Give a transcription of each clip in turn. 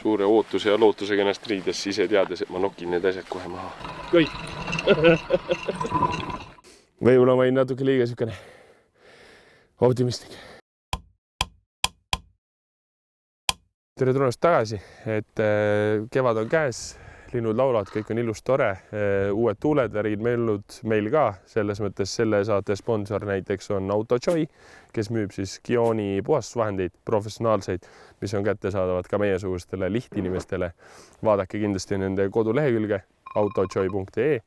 suure ootuse ja lootusega ennast riides, ise teades, et ma nokin need asjad kohe maha. Kõik! Võib-olla ma olin natuke liiga sükene optimistlik. Tere tulemast tagasi, et kevad on käes, linnud laulavad, kõik on ilus tore, uued tuuletärgid meil ka, selles mõttes selle saate sponsor näiteks on AutoJoy, kes müüb siis Kioni puhastusvahendeid, professionaalseid, mis on kättesaadavad ka meiesugustele lihtinimestele. Vaadake kindlasti nende kodulehekülge autojoy.ee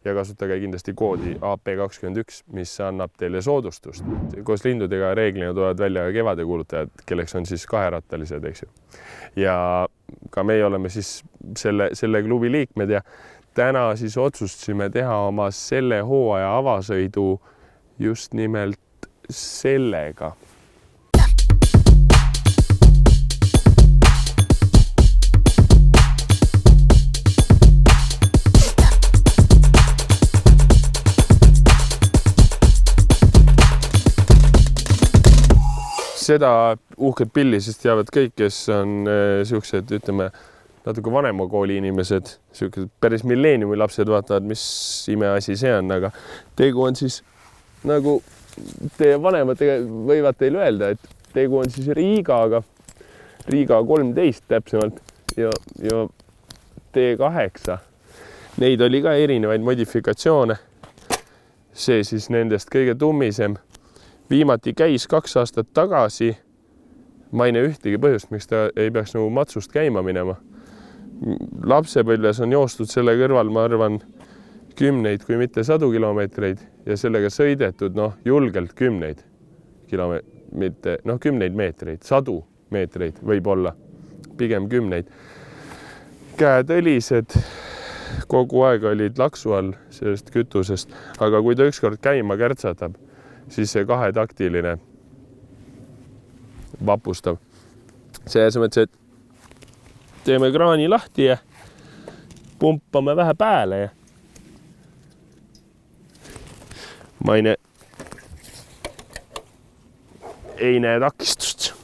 ja kasutage kindlasti koodi AP21, mis annab teile soodustust. Koos lindudega reeglina tulevad välja kevade kuulutajad, kelleks on siis kaherattalised, eks ju. Ja ka meie oleme siis selle klubi liikmed ja täna siis otsustasime teha oma selle hooaja avasõidu just nimelt sellega. Seda uhket pilli siis teavad kõik, kes on siuksed, ütleme, natuke vanema kooli inimesed, siuksed päris milleeniumi lapsed vaatavad, mis imeasi see on, aga tegu on siis nagu teie vanematega võivad teile öelda, et tegu on siis Riigaga, Riiga 13 täpsemalt ja T8. Neid oli ka erinevaid modifikatsioone. See siis nendest kõige tummisem. Viimati käis 2 aastat tagasi. Ma ei näe ühtegi põhjust, miks ta ei peaks nagu matsust käima minema. Lapsepõlves on joostud selle kõrval, ma arvan, 10, kui mitte 100 kilomeetreid ja sellega sõidetud, julgelt 10 meetreid, 100 meetreid võib olla, pigem 10. Käed õlised, kogu aeg olid laksu all sellest kütusest, aga kui ta ükskord käima kärtsatab, siis see kahetaktiline vapustav. Selles mõttes, et teeme kraani lahti ja pumpame vähe pääle ja ma ei näe takistust.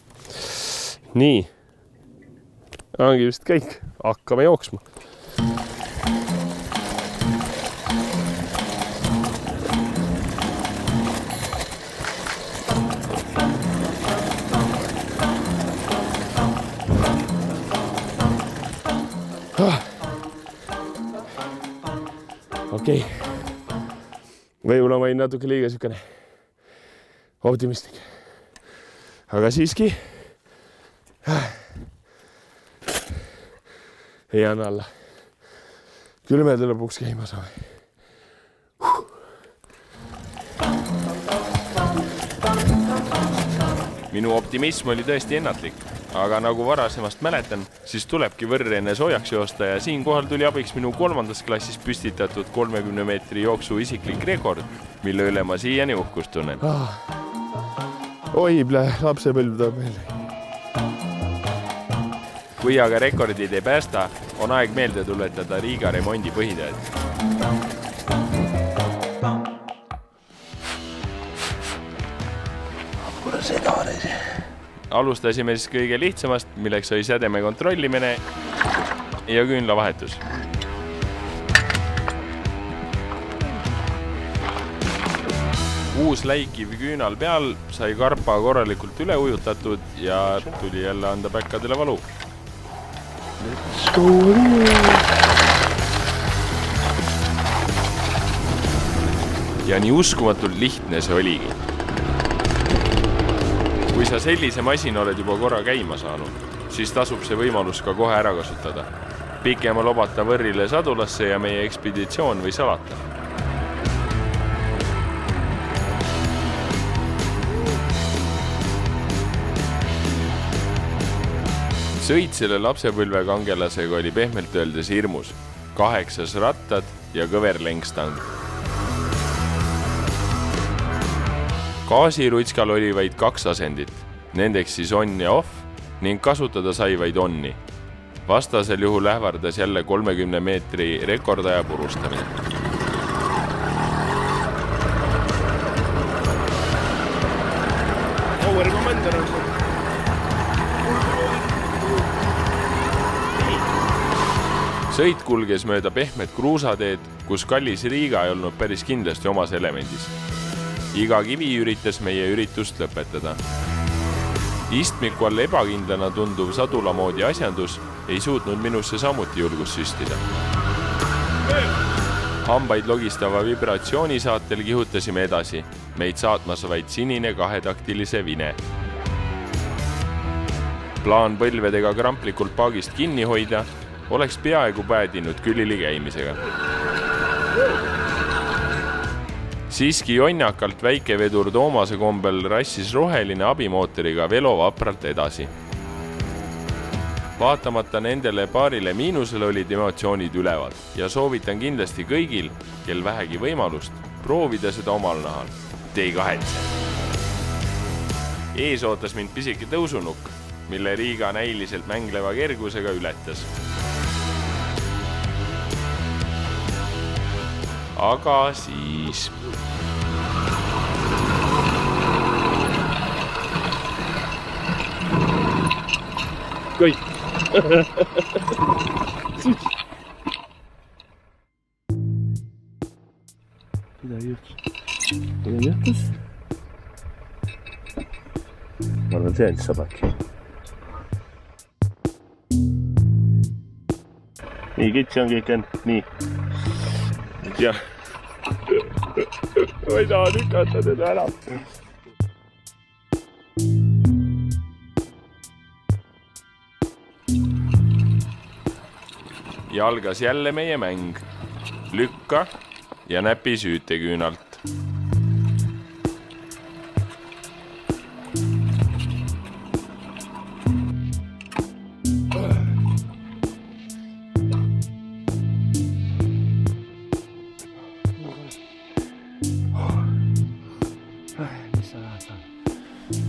Nii, ongi vist kõik. Hakkame jooksma. Okei. Võib-olla ma olin natuke liiga sükene optimistlik. Aga siiski ei anna alla. Küll me lõpuks käima saame. Minu optimism oli tõesti ennatlik, aga nagu varasemast mäletan, siis tulebki võrr enne soojaks joosta ja siinkohal tuli abiks minu 3. klassis püstitatud 30 meetri jooksu isiklik rekord, mille üle ma siiani uhkust tunnen. Oi, lapsepõlv tuleb meelde. Kui aga rekordid ei päästa, on aeg meelde tuletada Riiga remondi põhitööd. Alustasime siis kõige lihtsamast, milleks oli sädeme kontrollimine ja küünlavahetus. Uus läikiv küünal peal sai karpa korralikult üle ujutatud ja tuli jälle anda päkkadele valu. Ja nii uskumatult lihtne see oligi. Kui sa sellise masina oled juba korra käima saanud, siis tasub see võimalus ka kohe ära kasutada. Pikema lobata võrrile sadulasse ja meie ekspeditsioon või salata. Sõit selle lapsepõlve kangelasega oli pehmelt öeldes hirmus. 8 rattad ja kõver lengstang. Gaasirutskal oli vaid 2 asendit, nendeks siis on ja off ning kasutada sai vaid onni. Vastasel juhul ähvardas jälle 30 meetri rekordaja purustamine. Power commander on Sõit kulges mööda pehmet kruusateed, kus kallis Riiga ei olnud päris kindlasti omas elemendis. Iga kivi üritas meie üritust lõpetada. Istmiku all ebakindlana tunduv sadulamoodi asjandus ei suutnud minusse samuti julgust süstida. Hambaid logistava vibratsiooni saatel kihutasime edasi, meid saatmas vaid sinine kahetaktilise vine. Plaan põlvedega kramplikult paagist kinni hoida oleks peaaegu päädinud külili käimisega. Siiski jonnakalt väikevedur Toomase kombel rassis roheline abimootoriga velo vapralt edasi. Vaatamata nendele paarile miinusele olid emotsioonid ülevad ja soovitan kindlasti kõigil, kel vähegi võimalust, proovida seda omal nahal. Te ei kahetse. Ees ootas mind pisike tõusunukk, mille Riiga näiliselt mängleva kergusega ületas. Aga siis... kõik. Midagi juhtus? Ma arvan, see on sabaki. Nii, kitsi on kõik on. Nii. Ja. Ma ei taha lükata teda ära. Ja algas jälle meie mäng. Lükka ja näpi süüteküünalt.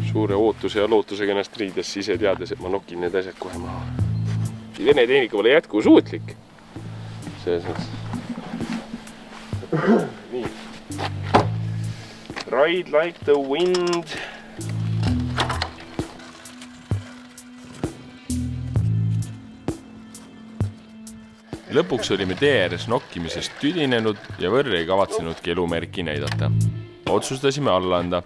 Suure ootuse ja lootusega ennast riides ise teades, et ma nokin need asjad kohe maha. Vene tehnika pole jätkusuutlik. Nii. Ride like the wind. Lõpuks olime tee ääres nokkimisest tüdinenud ja võrre ei kavatsenudki elumärki näidata. Otsustasime alla anda.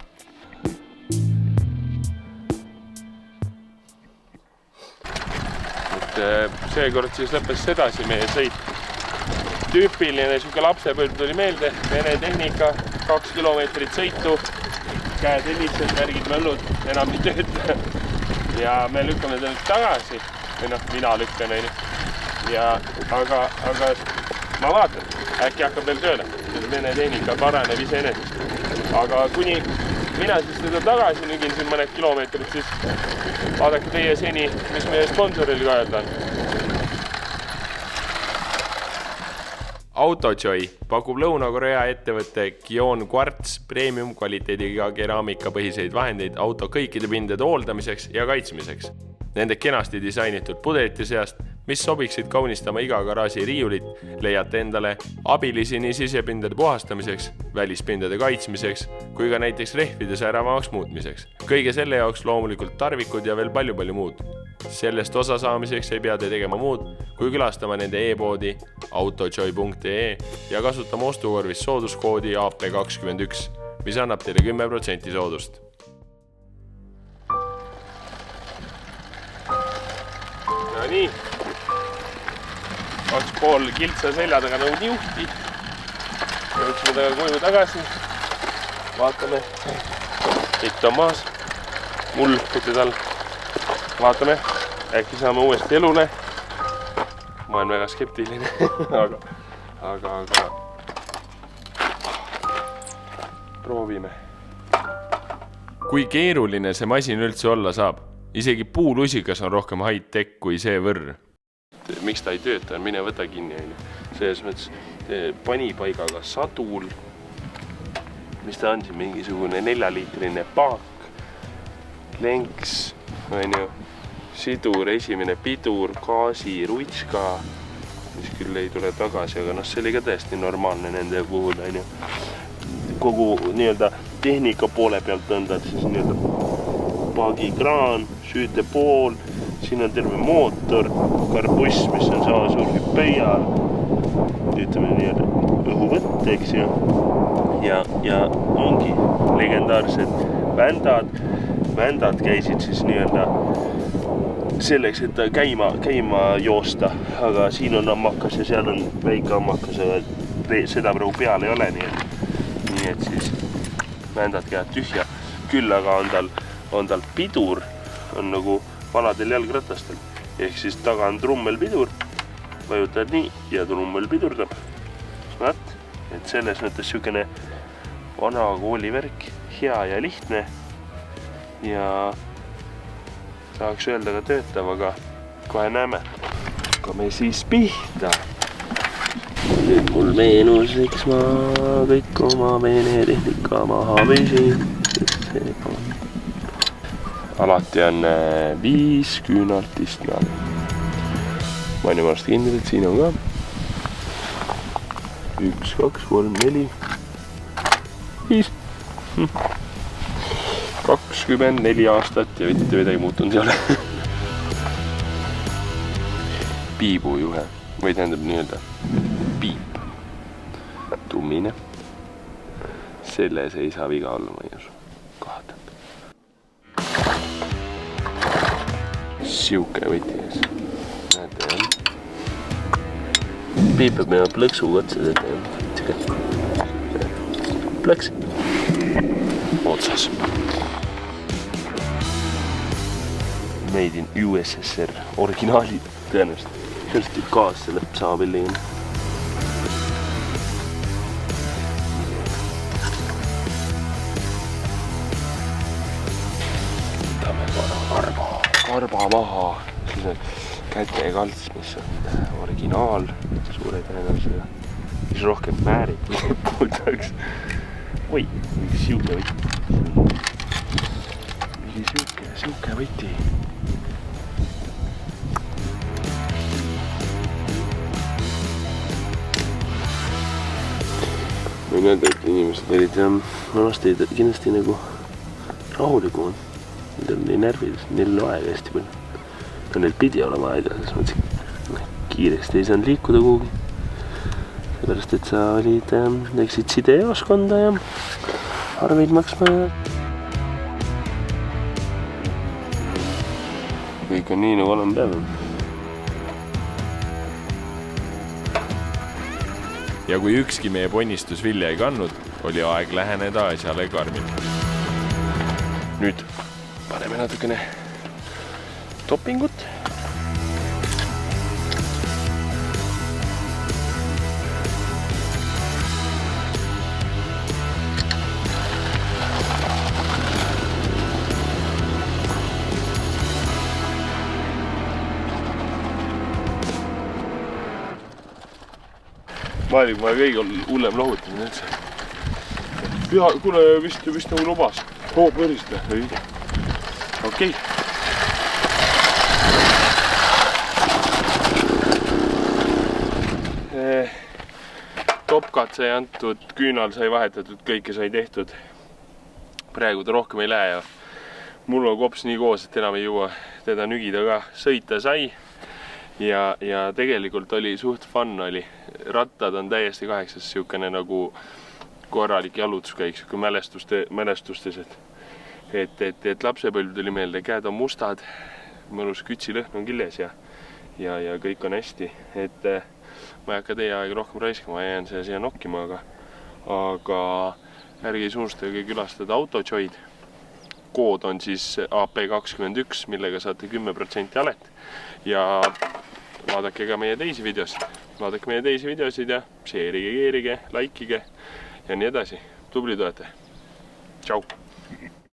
Seekord siis lõppes sedasi meie sõit. Tüüpiline siuke lapsepõlv tuli meelde, vene tehnika, 2 kilomeetrit sõitu, käed helised, märgid möllud, enam ei tööta. Ja me lükkame ta nüüd tagasi, või mina lükkan, aga ma vaatan, äkki hakkab veel tööle, vene tehnika paraneb iseenesest. Aga kuni mina siis teda tagasi nügin siin mõned kilomeetrid, siis vaadake teie seni, mis meie sponsoril ka öelda on. Autojoy pakub Lõuna-Korea ettevõtte Kion Quartz premium kvaliteediga keraamikapõhiseid vahendeid auto kõikide pindade hooldamiseks ja kaitsmiseks. Nende kenasti disainitud pudelite seast, mis sobiksid kaunistama iga garaaži riiulit, leiate endale abilisi nii sisepindade puhastamiseks, välispindade kaitsmiseks, kui ka näiteks rehvide säravamaks muutmiseks. Kõige selle jaoks loomulikult tarvikud ja veel palju muud. Sellest osa saamiseks ei pea te tegema muud, kui külastama nende e-poodi autojoy.ee ja kasutama ostukorvis sooduskoodi AP21, mis annab teile 10% soodust. No nii. 2,5 kiltsa selja taga nõud juhti. Jõudsime taga koju tagasi. Vaatame. Kõik on maas. Mul puti tal. Vaatame. Äkki saame uuesti elule. Ma olen väga skeptiline. aga proovime. Kui keeruline see masin üldse olla saab? Isegi puulusikas on rohkem high-tech kui see võrr. Miks ta ei tööta, mine võta kinni. Selles mõttes panipaigaga sadul, mis ta on siin, mingisugune 4-liitrine paak, lenks, sidur, esimene pidur, gaasi, rutska, mis küll ei tule tagasi, aga see oli ka täiesti normaalne nende puhul. Kogu tehnika poole pealt on ta siis paagikraan, süütepool, siin on terve mootor, karbuss, mis on sama suur kui pöial. Ütleme nii-öelda õhuvõtt, eks ju. Ja ongi legendaarsed vändad. Vändad käisid siis nii-öelda selleks, et käima joosta, aga siin on ammakas ja seal on väike ammakas, aga seda praegu peal ei ole, nii et siis vändad käivad tühja. Küll aga on tal pidur, on nagu vanadel jalgratastel, ehk siis taga on trummelpidur, vajutad nii ja trummel pidurdab. Vaat, et selles mõttes sükene vana koolivärk, hea ja lihtne ja tahaks öelda ka töötav, aga kohe näeme. Hakkame siis pihta. Nüüd mul meenus, eks ma kõik oma Vene tehnika maha püsin. Alati on 5 küünartist näol. Ma olen jumalast kindel, et siin on ka 1, 2, 3, 4, 5. 24 aastat ja mitte midagi muutunud ei ole. Piibujuhe või tähendab nii-öelda piip. Tummine. Selles ei saa viga olla, ma ei usu. Kahtelt. Siuke võti ees. Näete jah. Piip peab minema plõksu otsas, et plõks. Otsas. Made in USSR, originaalid tõenäoliselt. Kõrsti kaas selle saapilliga. Võtame karba maha. Siis on kätekalts, mis on originaal suure tõenäosusega. Siis rohkem määrid, kui puudaks. Oi, mingi siuke võti. Mingi siuke võti. Võin öelda, et inimesed olid vanasti kindlasti nagu rahulikumad. Need on nii närvides, neil on aega hästi palju. No neil pidi olema aega, selles mõttes kiiresti ei saanud liikuda kuhugi. Sellepärast, et sa läksid sidejaoskonda ja arveid maksma ja... Kõik on nii nagu olema peab. Ja kui ükski meie ponnistus vilja ei kannud, oli aeg läheneda asjale karmilt. Nüüd paneme natukene toppingut. Maailm ma kõige hullem lohutamine üldse. Ja, kuule, vist nagu lubas. Pöörist või? Okei. Topkat sai antud, küünal sai vahetatud, kõike sai tehtud. Praegu ta rohkem ei lähe ja mul on kops nii koos, et enam ei jõua teda nügida ka. Sõita sai. Ja tegelikult oli suht fun oli. Rattad on täiesti 8 siukene nagu korralik jalutuskäik, siuke mälestustes, et lapsepõlv tuli meelde, käed on mustad, mõnus kütsilõhn on killes ja kõik on hästi, et ma ei hakka teie aega rohkem raiskama, jään siia nokkima, aga ärge unustage külastada Autojoyd. Kood on siis AP21, millega saate 10% alet ja vaadake ka meie teisi videosid. Vaadake meie teisi videosid ja share'ige, keerige, likeige ja nii edasi. Tubli toetaja. Tšau!